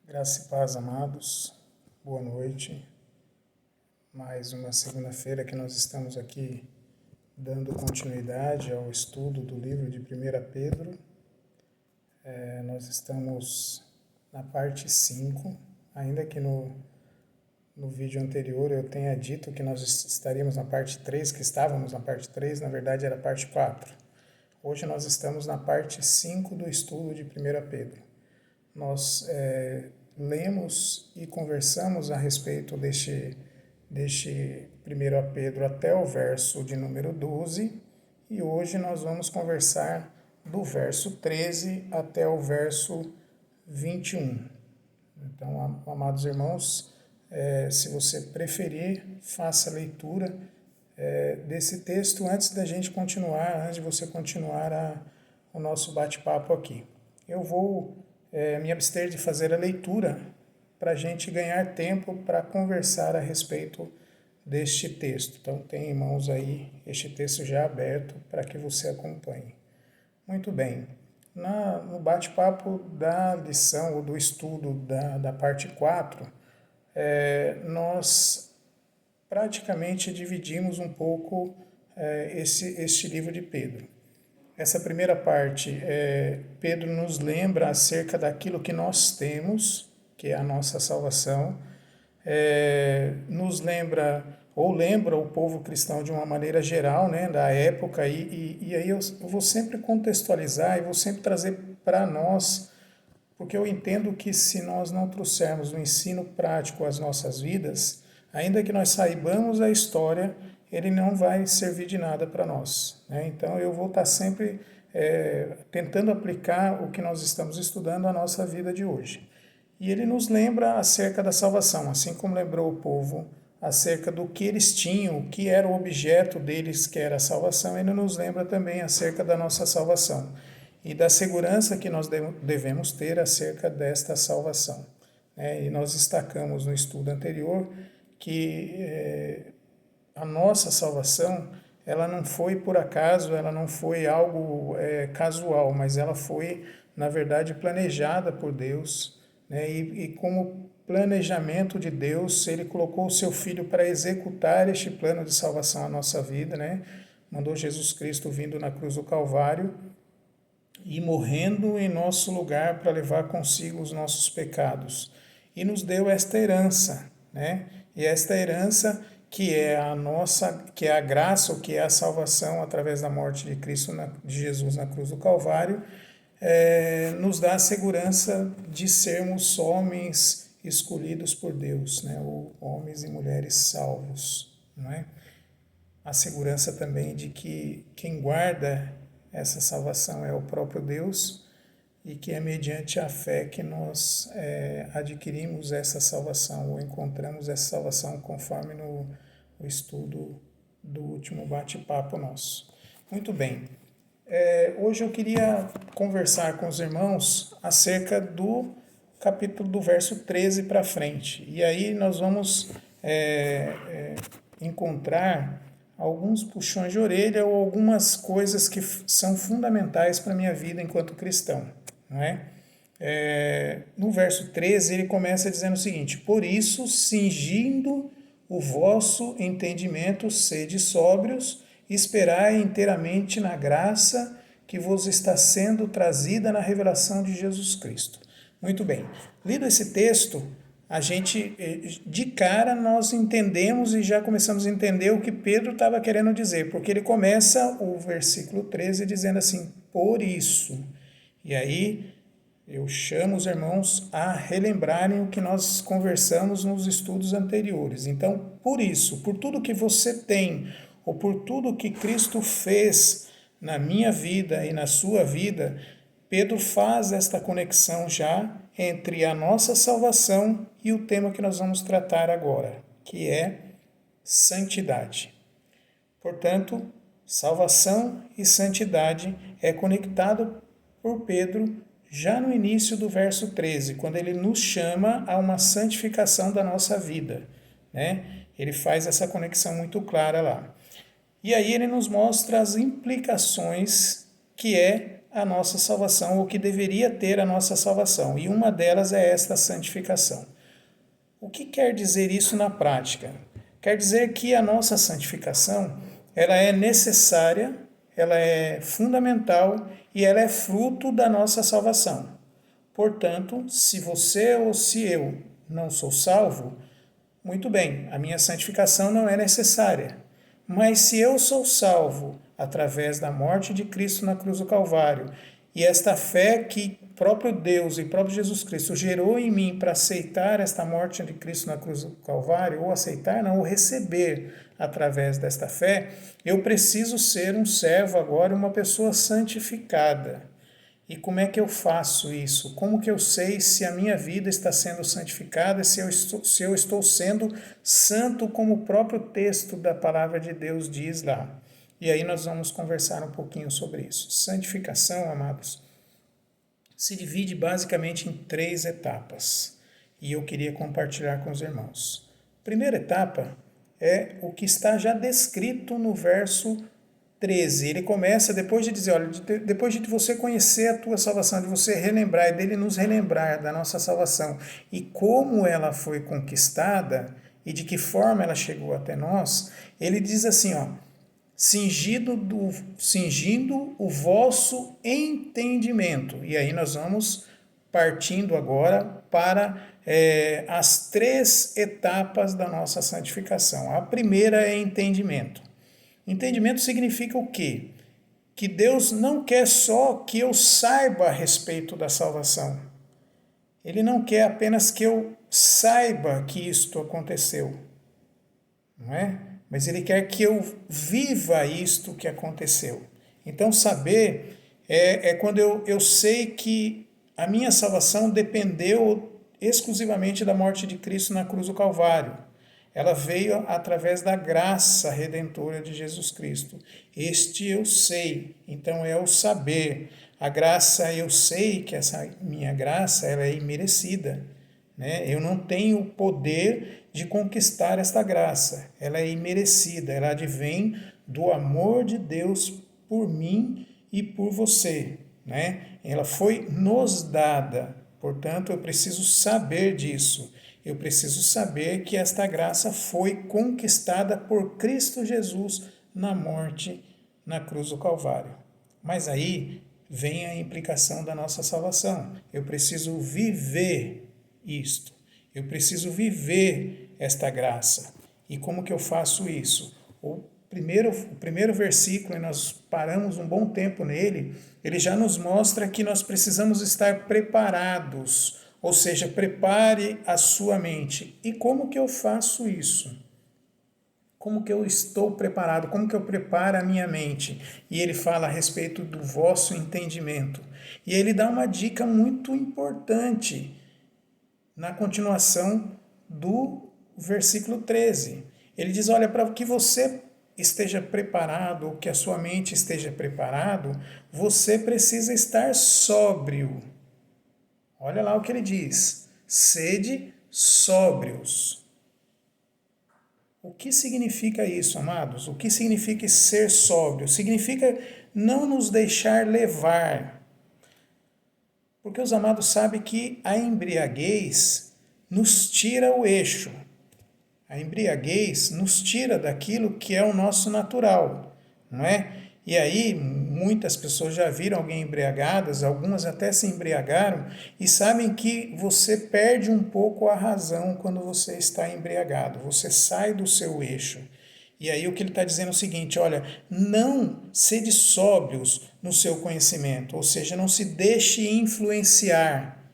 Graça e paz, amados. Boa noite. Mais uma segunda-feira que nós estamos aqui dando continuidade ao estudo do livro de 1 Pedro. Nós estamos na parte 5, ainda que no vídeo anterior eu tenha dito que nós estaríamos na parte 3, que estávamos na parte 3, na verdade era a parte 4. Hoje nós estamos na parte 5 do estudo de 1 Pedro. Nós lemos e conversamos a respeito deste 1 Pedro até o verso de número 12, e hoje nós vamos conversar do verso 13 até o verso 21. Então, amados irmãos, se você preferir, faça a leitura desse texto antes da gente continuar, antes de você continuar o nosso bate-papo aqui. Eu vou me abster de fazer a leitura para a gente ganhar tempo para conversar a respeito deste texto. Então, tem em mãos aí este texto já aberto para que você acompanhe. Muito bem. No bate-papo da lição ou do estudo da parte 4, nós praticamente dividimos um pouco este livro de Pedro. Essa primeira parte, Pedro nos lembra acerca daquilo que nós temos, que é a nossa salvação, nos lembra, ou lembra o povo cristão de uma maneira geral, né, da época, e aí eu vou sempre contextualizar e vou sempre trazer para nós, porque eu entendo que se nós não trouxermos o ensino prático às nossas vidas, ainda que nós saibamos a história, ele não vai servir de nada para nós, né? Então eu vou estar sempre tentando aplicar o que nós estamos estudando à nossa vida de hoje. E ele nos lembra acerca da salvação, assim como lembrou o povo acerca do que eles tinham, o que era o objeto deles, que era a salvação, ele nos lembra também acerca da nossa salvação e da segurança que nós devemos ter acerca desta salvação. E nós destacamos no estudo anterior que a nossa salvação, ela não foi por acaso, ela não foi algo casual, mas ela foi, na verdade, planejada por Deus, né? E como planejamento de Deus, Ele colocou o Seu Filho para executar este plano de salvação à nossa vida, né? Mandou Jesus Cristo vindo na cruz do Calvário e morrendo em nosso lugar para levar consigo os nossos pecados. E nos deu esta herança, né? E esta herança que é a graça, ou que é a salvação através da morte de Cristo, de Jesus na cruz do Calvário, nos dá a segurança de sermos homens escolhidos por Deus, né? Ou homens e mulheres salvos, não é? A segurança também de que quem guarda essa salvação é o próprio Deus, e que é mediante a fé que nós adquirimos essa salvação, ou encontramos essa salvação, conforme no estudo do último bate-papo nosso. Muito bem. Hoje eu queria conversar com os irmãos acerca do capítulo do verso 13 para frente. E aí nós vamos encontrar alguns puxões de orelha ou algumas coisas que são fundamentais para a minha vida enquanto cristão. Não é? No verso 13 ele começa dizendo o seguinte: por isso, cingindo o vosso entendimento, sede sóbrios, esperai inteiramente na graça que vos está sendo trazida na revelação de Jesus Cristo. Muito bem, lido esse texto, a gente, de cara, nós entendemos e já começamos a entender o que Pedro estava querendo dizer, porque ele começa o versículo 13 dizendo assim: por isso. E aí eu chamo os irmãos a relembrarem o que nós conversamos nos estudos anteriores. Então, por isso, por tudo que você tem, ou por tudo que Cristo fez na minha vida e na sua vida, Pedro faz esta conexão já entre a nossa salvação e o tema que nós vamos tratar agora, que é santidade. Portanto, salvação e santidade é conectado por Pedro já no início do verso 13, quando ele nos chama a uma santificação da nossa vida, né? Ele faz essa conexão muito clara lá. E aí ele nos mostra as implicações que é a nossa salvação, ou que deveria ter a nossa salvação. E uma delas é esta santificação. O que quer dizer isso na prática? Quer dizer que a nossa santificação, ela é necessária, ela é fundamental e ela é fruto da nossa salvação. Portanto, se você ou se eu não sou salvo, muito bem, a minha santificação não é necessária. Mas se eu sou salvo através da morte de Cristo na cruz do Calvário, e esta fé que próprio Deus e próprio Jesus Cristo gerou em mim para aceitar esta morte de Cristo na cruz do Calvário, ou aceitar, não, ou receber através desta fé, eu preciso ser um servo agora, uma pessoa santificada. E como é que eu faço isso? Como que eu sei se a minha vida está sendo santificada, se eu estou sendo santo, como o próprio texto da palavra de Deus diz lá? E aí nós vamos conversar um pouquinho sobre isso. Santificação, amados, se divide basicamente em 3 etapas. E eu queria compartilhar com os irmãos. Primeira etapa é o que está já descrito no verso 13. Ele começa depois de dizer, olha, depois de você conhecer a tua salvação, de você relembrar, e dele nos relembrar da nossa salvação e como ela foi conquistada e de que forma ela chegou até nós, ele diz assim, ó, cingindo o vosso entendimento. E aí nós vamos partindo agora para as 3 etapas da nossa santificação. A primeira é entendimento. Entendimento significa o quê? Que Deus não quer só que eu saiba a respeito da salvação. Ele não quer apenas que eu saiba que isto aconteceu, não é? Mas Ele quer que eu viva isto que aconteceu. Então, saber é quando eu sei que a minha salvação dependeu exclusivamente da morte de Cristo na cruz do Calvário. Ela veio através da graça redentora de Jesus Cristo. Este eu sei, então é o saber. A graça, eu sei que essa minha graça ela é imerecida, né? Eu não tenho o poder de conquistar esta graça. Ela é imerecida, ela advém do amor de Deus por mim e por você, né? Ela foi nos dada, portanto eu preciso saber disso. Eu preciso saber que esta graça foi conquistada por Cristo Jesus na morte na cruz do Calvário. Mas aí vem a implicação da nossa salvação. Eu preciso viver isto. Eu preciso viver esta graça. E como que eu faço isso? O primeiro versículo, e nós paramos um bom tempo nele, ele já nos mostra que nós precisamos estar preparados. Ou seja, prepare a sua mente. E como que eu faço isso? Como que eu estou preparado? Como que eu preparo a minha mente? E ele fala a respeito do vosso entendimento. E ele dá uma dica muito importante na continuação do versículo 13. Ele diz, olha, para que você esteja preparado, ou que a sua mente esteja preparado, você precisa estar sóbrio. Olha lá o que ele diz, sede sóbrios. O que significa isso, amados? O que significa ser sóbrio? Significa não nos deixar levar. Porque os amados sabem que a embriaguez nos tira o eixo. A embriaguez nos tira daquilo que é o nosso natural, não é? E aí, muitas pessoas já viram alguém embriagadas, algumas até se embriagaram, e sabem que você perde um pouco a razão quando você está embriagado, você sai do seu eixo. E aí o que ele está dizendo é o seguinte, olha, não sede sóbrios no seu conhecimento, ou seja, não se deixe influenciar,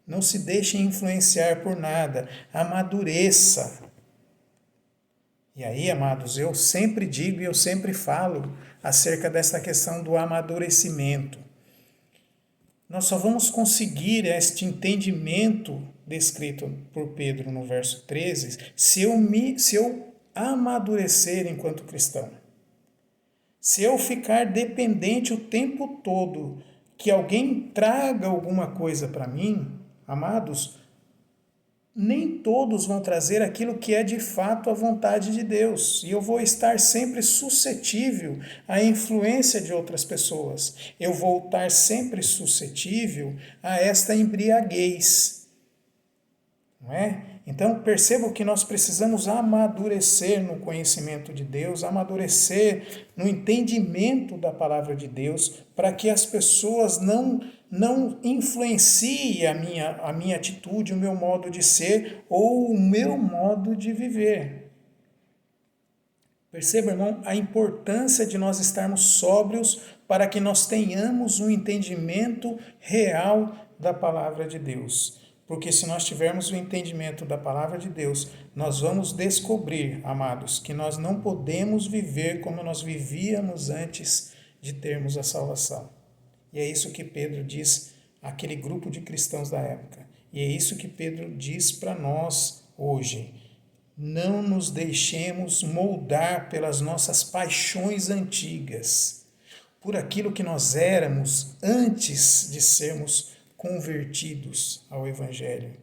não se deixe influenciar por nada, amadureça. E aí, amados, eu sempre digo e eu sempre falo acerca dessa questão do amadurecimento. Nós só vamos conseguir este entendimento descrito por Pedro no verso 13 se eu amadurecer enquanto cristão. Se eu ficar dependente o tempo todo que alguém traga alguma coisa para mim, amados, nem todos vão trazer aquilo que é de fato a vontade de Deus. E eu vou estar sempre suscetível à influência de outras pessoas. Eu vou estar sempre suscetível a esta embriaguez. Não é? Então percebam que nós precisamos amadurecer no conhecimento de Deus, amadurecer no entendimento da palavra de Deus, para que as pessoas não influenciem a minha atitude, o meu modo de ser ou o meu modo de viver. Perceba, irmão, a importância de nós estarmos sóbrios para que nós tenhamos um entendimento real da palavra de Deus. Porque se nós tivermos o entendimento da palavra de Deus, nós vamos descobrir, amados, que nós não podemos viver como nós vivíamos antes de termos a salvação. E é isso que Pedro diz àquele grupo de cristãos da época. E é isso que Pedro diz para nós hoje. Não nos deixemos moldar pelas nossas paixões antigas, por aquilo que nós éramos antes de sermos convertidos ao Evangelho,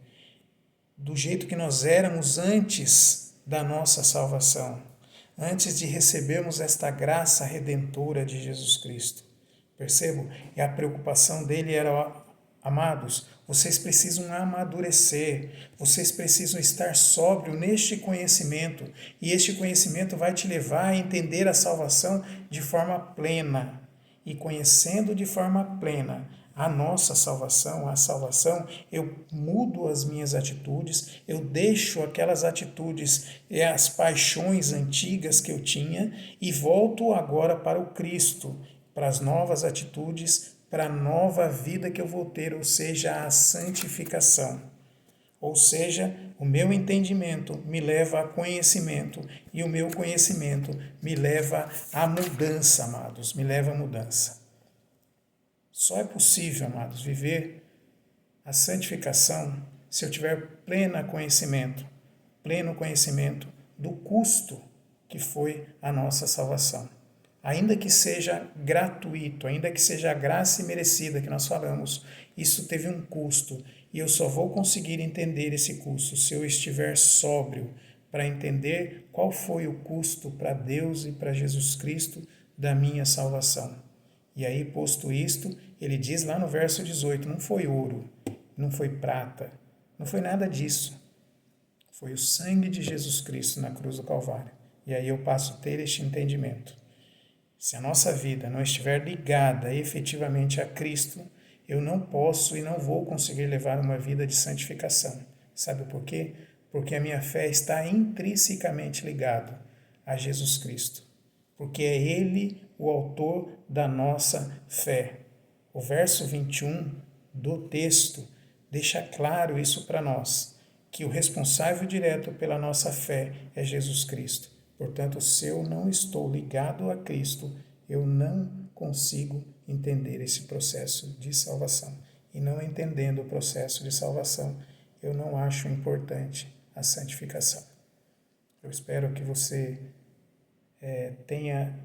do jeito que nós éramos antes da nossa salvação, antes de recebermos esta graça redentora de Jesus Cristo. Percebam? E a preocupação dele era, amados, vocês precisam amadurecer, vocês precisam estar sóbrio neste conhecimento, e este conhecimento vai te levar a entender a salvação de forma plena. E conhecendo de forma plena a nossa salvação, a salvação, eu mudo as minhas atitudes, eu deixo aquelas atitudes e as paixões antigas que eu tinha e volto agora para o Cristo, para as novas atitudes, para a nova vida que eu vou ter, ou seja, a santificação. Ou seja, o meu entendimento me leva a conhecimento e o meu conhecimento me leva à mudança, amados, me leva à mudança. Só é possível, amados, viver a santificação se eu tiver pleno conhecimento do custo que foi a nossa salvação. Ainda que seja gratuito, ainda que seja a graça imerecida que nós falamos, isso teve um custo e eu só vou conseguir entender esse custo se eu estiver sóbrio para entender qual foi o custo para Deus e para Jesus Cristo da minha salvação. E aí, posto isto, ele diz lá no verso 18, não foi ouro, não foi prata, não foi nada disso. Foi o sangue de Jesus Cristo na cruz do Calvário. E aí eu passo a ter este entendimento. Se a nossa vida não estiver ligada efetivamente a Cristo, eu não posso e não vou conseguir levar uma vida de santificação. Sabe por quê? Porque a minha fé está intrinsecamente ligada a Jesus Cristo. Porque é Ele o autor da nossa fé. O verso 21 do texto deixa claro isso para nós, que o responsável direto pela nossa fé é Jesus Cristo. Portanto, se eu não estou ligado a Cristo, eu não consigo entender esse processo de salvação. E não entendendo o processo de salvação, eu não acho importante a santificação. Eu espero que você tenha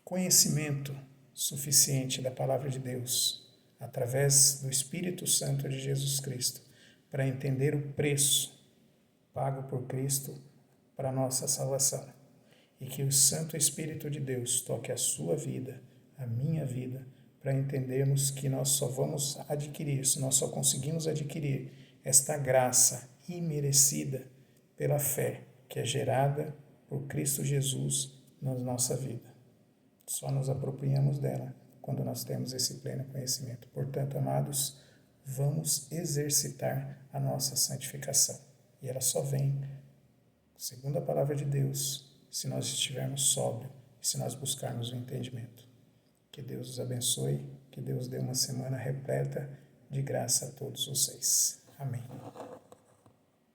conhecimento suficiente da palavra de Deus, através do Espírito Santo de Jesus Cristo, para entender o preço pago por Cristo para a nossa salvação. E que o Santo Espírito de Deus toque a sua vida, a minha vida, para entendermos que nós só vamos adquirir, nós só conseguimos adquirir esta graça imerecida pela fé que é gerada por Cristo Jesus na nossa vida. Só nos apropriamos dela quando nós temos esse pleno conhecimento. Portanto, amados, vamos exercitar a nossa santificação. E ela só vem, segundo a palavra de Deus, se nós estivermos sóbrios e se nós buscarmos o entendimento. Que Deus os abençoe, que Deus dê uma semana repleta de graça a todos vocês. Amém.